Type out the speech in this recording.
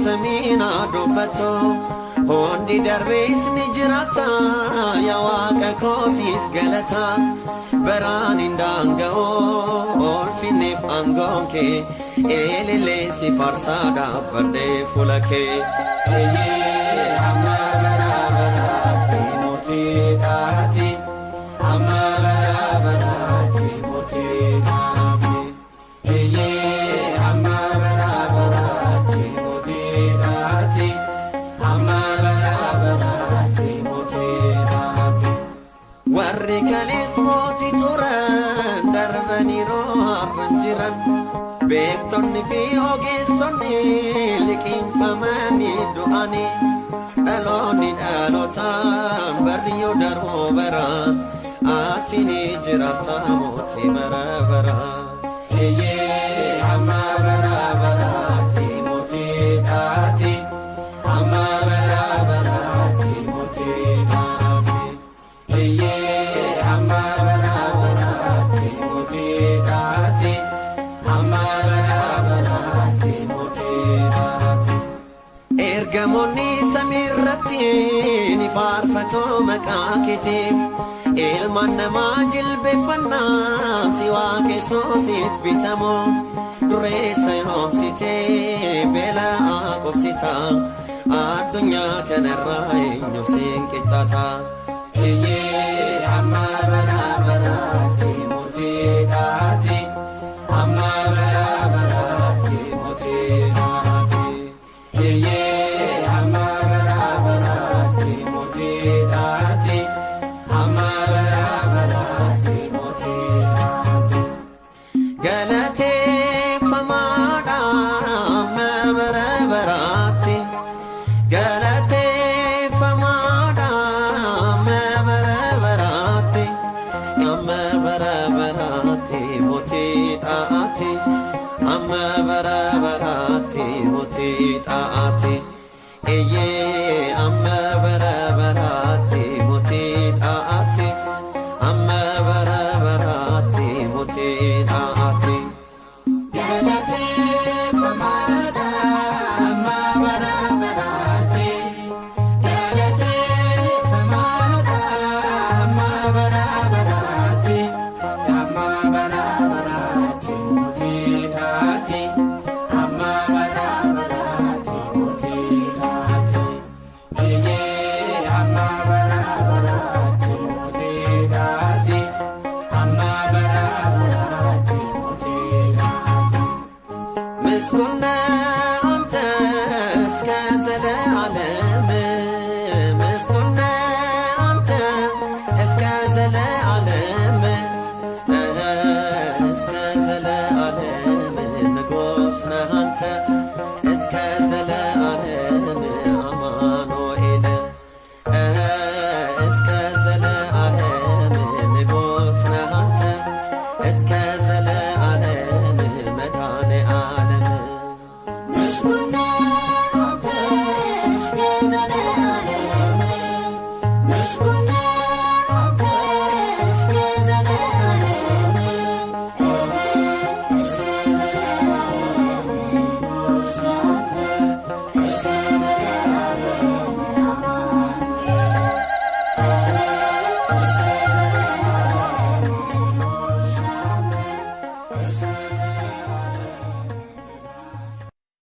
Samina dubato hondi darbis nijrata ya waqa kosif galata baran indangao orfinif angonke elele si farsada bade fulake ye amma barati moti ati amma barati moti ati ye amma barati warri kalismoti turan darbani rohan jiran beektonni fi ogeessonni liqiin famani du'ani dhaloonni dhalotaan barriyo darboo bara atini jirata moti bara bara ye amma bara barati moti ati amma bara barati moti ati ye amma bara barati moti ati amma bara barati moti ati ergamonni samirratti ni farfato maqaakitiif ilman namaa jilbeffannaa si waaqessuusif bitamoo dureessa yoomsitee beelaa qobsita addunyaa kanarraa eenyu siin qixxaata ye amma bara barati moti ati amma bara barati moti ati ye amma bara barati moti ati amma bara barati moti ati galate famada amma bara barati galate famada amma bara barati amma bara barati moti ati amma bara barati moti ati ye amma bara barati moti ati amma bara barati moti ati galate famada amma bara barati galate famada amma bara barati gonna